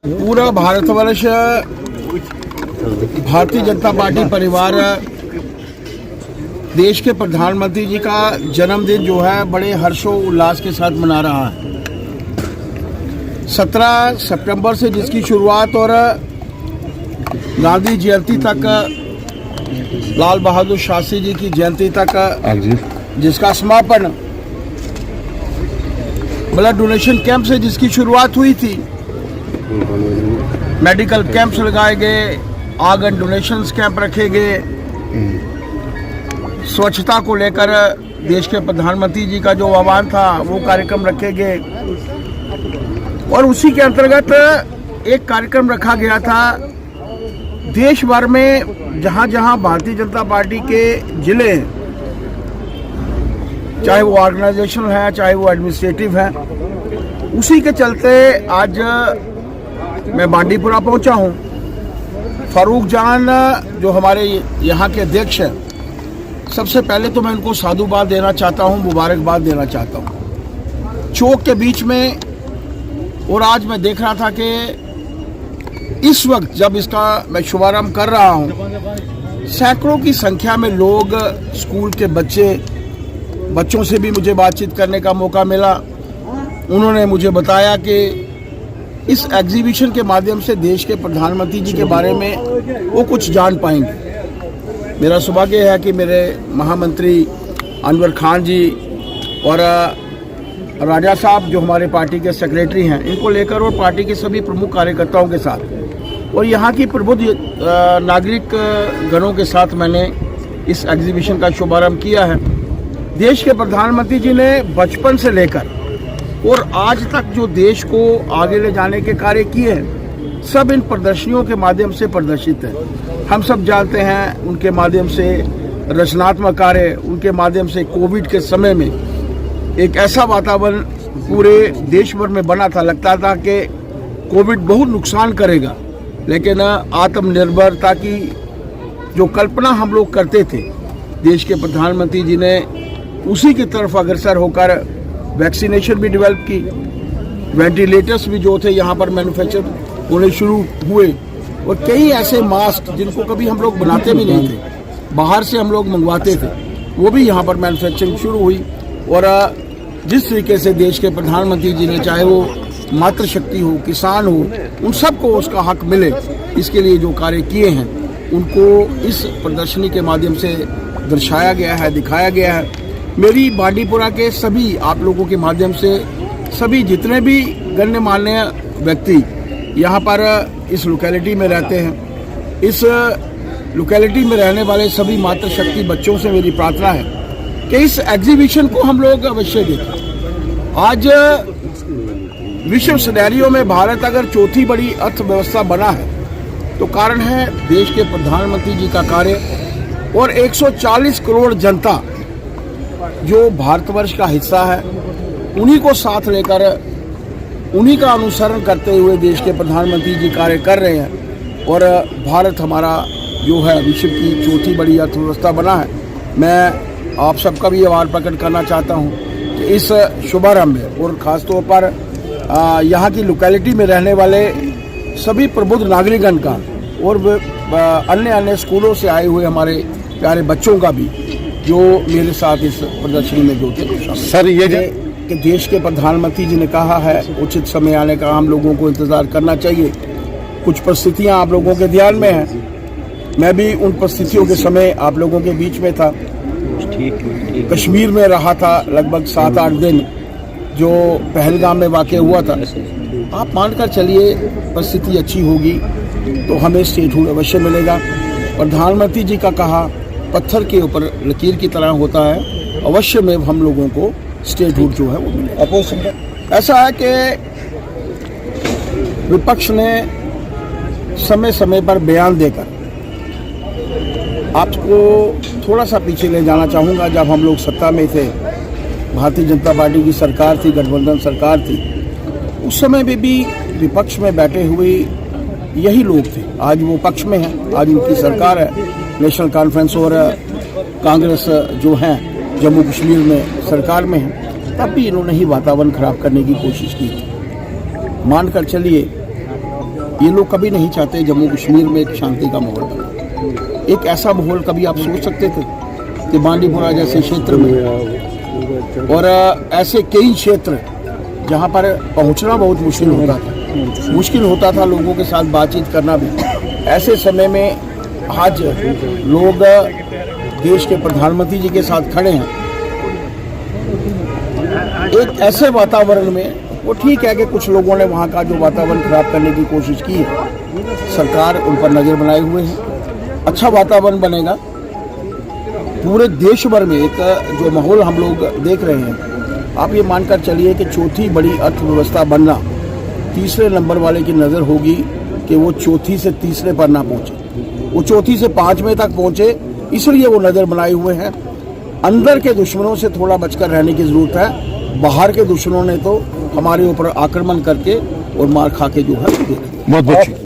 पूरा भारतवर्ष भारतीय जनता पार्टी परिवार देश के प्रधानमंत्री जी का जन्मदिन जो है बड़े हर्षो उल्लास के साथ मना रहा है। 17 सितंबर से जिसकी शुरुआत और गांधी जयंती तक, लाल बहादुर शास्त्री जी की जयंती तक जिसका समापन ब्लड डोनेशन कैंप से जिसकी शुरुआत हुई थी, मेडिकल कैंप्स लगाए गए, आर्गन डोनेशन कैंप रखे गए, स्वच्छता को लेकर देश के प्रधानमंत्री जी का जो आह्वान था वो कार्यक्रम रखे गए और उसी के अंतर्गत एक कार्यक्रम रखा गया था। देश भर में जहां जहां भारतीय जनता पार्टी के जिले हैं, चाहे वो ऑर्गेनाइजेशनल है चाहे वो एडमिनिस्ट्रेटिव है, उसी के चलते आज मैं बांडीपुरा पहुंचा हूं। फारूक जान जो हमारे यहाँ के अध्यक्ष हैं, सबसे पहले तो मैं उनको साधुवाद देना चाहता हूं, मुबारकबाद देना चाहता हूं। चौक के बीच में और आज मैं देख रहा था कि इस वक्त जब इसका मैं शुभारंभ कर रहा हूं, सैकड़ों की संख्या में लोग, स्कूल के बच्चों से भी मुझे बातचीत करने का मौका मिला। उन्होंने मुझे बताया कि इस एग्जीबिशन के माध्यम से देश के प्रधानमंत्री जी के बारे में वो कुछ जान पाएंगे। मेरा सौभाग्य है कि मेरे महामंत्री अनवर खान जी और राजा साहब जो हमारे पार्टी के सेक्रेटरी हैं, इनको लेकर और पार्टी के सभी प्रमुख कार्यकर्ताओं के साथ और यहाँ की प्रबुद्ध नागरिक गणों के साथ मैंने इस एग्जीबिशन का शुभारंभ किया है। देश के प्रधानमंत्री जी ने बचपन से लेकर और आज तक जो देश को आगे ले जाने के कार्य किए हैं, सब इन प्रदर्शनियों के माध्यम से प्रदर्शित है। हम सब जानते हैं उनके माध्यम से रचनात्मक कार्य, उनके माध्यम से कोविड के समय में एक ऐसा वातावरण पूरे देश भर में बना था, लगता था कि कोविड बहुत नुकसान करेगा, लेकिन आत्मनिर्भरता की जो कल्पना हम लोग करते थे, देश के प्रधानमंत्री जी ने उसी की तरफ अग्रसर होकर वैक्सीनेशन भी डेवलप की, वेंटिलेटर्स भी जो थे यहाँ पर मैन्युफैक्चर होने शुरू हुए और कई ऐसे मास्क जिनको कभी हम लोग बनाते भी नहीं थे, बाहर से हम लोग मंगवाते थे, वो भी यहाँ पर मैन्युफैक्चरिंग शुरू हुई। और जिस तरीके से देश के प्रधानमंत्री जी ने, चाहे वो मातृशक्ति हो, किसान हो, उन सबको उसका हक मिले, इसके लिए जो कार्य किए हैं उनको इस प्रदर्शनी के माध्यम से दर्शाया गया है, दिखाया गया है। मेरी बांडीपुरा के सभी आप लोगों के माध्यम से सभी जितने भी गण्यमान्य व्यक्ति यहाँ पर इस लोकेलिटी में रहते हैं, इस लोकेलिटी में रहने वाले सभी मातृशक्ति बच्चों से मेरी प्रार्थना है कि इस एग्जीबिशन को हम लोग अवश्य देखें। आज विश्व सिनेरियो में भारत अगर चौथी बड़ी अर्थव्यवस्था बना है तो कारण है देश के प्रधानमंत्री जी का कार्य और 140 करोड़ जनता जो भारतवर्ष का हिस्सा है, उन्हीं को साथ लेकर, उन्हीं का अनुसरण करते हुए देश के प्रधानमंत्री जी कार्य कर रहे हैं और भारत हमारा जो है विश्व की चौथी बड़ी अर्थव्यवस्था बना है। मैं आप सबका भी आभार प्रकट करना चाहता हूं कि इस शुभारंभ में और ख़ासतौर पर यहाँ की लोकेलिटी में रहने वाले सभी प्रबुद्ध नागरिकगण का और अन्य स्कूलों से आए हुए हमारे प्यारे बच्चों का भी जो मेरे साथ इस प्रदर्शनी में जो थे। सर, ये कि देश के प्रधानमंत्री जी ने कहा है उचित समय आने का हम लोगों को इंतज़ार करना चाहिए। कुछ परिस्थितियां आप लोगों के ध्यान में हैं, मैं भी उन परिस्थितियों के समय आप लोगों के बीच में था। कश्मीर में रहा था लगभग 7-8 दिन, जो पहलगाम में वाक़या हुआ था। आप मानकर चलिए परिस्थिति अच्छी होगी तो हमें स्टेटहुड अवश्य मिलेगा। प्रधानमंत्री जी का कहा पत्थर के ऊपर लकीर की तरह होता है, अवश्य में हम लोगों को स्टेटहुड जो है वो मिलेगा। ऐसा है कि विपक्ष ने समय समय पर बयान देकर, आपको थोड़ा सा पीछे ले जाना चाहूँगा, जब हम लोग सत्ता में थे, भारतीय जनता पार्टी की सरकार थी, गठबंधन सरकार थी, उस समय में भी विपक्ष में बैठे हुए यही लोग थे। आज वो पक्ष में हैं, आज उनकी सरकार है, नेशनल कॉन्फ्रेंस और कांग्रेस जो हैं जम्मू कश्मीर में सरकार में हैं, तब भी इन्होंने ही वातावरण खराब करने की कोशिश की थी। मानकर चलिए ये लोग कभी नहीं चाहते जम्मू कश्मीर में एक शांति का माहौल बने। एक ऐसा माहौल कभी आप सोच सकते थे कि बांडीपुरा जैसे क्षेत्र में और ऐसे कई क्षेत्र जहाँ पर पहुँचना बहुत मुश्किल होता था लोगों के साथ बातचीत करना भी। ऐसे समय में आज लोग देश के प्रधानमंत्री जी के साथ खड़े हैं एक ऐसे वातावरण में। वो ठीक है कि कुछ लोगों ने वहाँ का जो वातावरण खराब करने की कोशिश की है, सरकार उन पर नज़र बनाए हुए है। अच्छा वातावरण बनेगा पूरे देश भर में। एक जो माहौल हम लोग देख रहे हैं, आप ये मानकर चलिए कि चौथी बड़ी अर्थव्यवस्था बनना तीसरे नंबर वाले की नज़र होगी कि वो चौथी से तीसरे पर ना पहुँचे, वो चौथी से पाँचवें तक पहुँचे, इसलिए वो नज़र बनाए हुए हैं। अंदर के दुश्मनों से थोड़ा बचकर रहने की ज़रूरत है। बाहर के दुश्मनों ने तो हमारे ऊपर आक्रमण करके और मार खा के जो है बहुत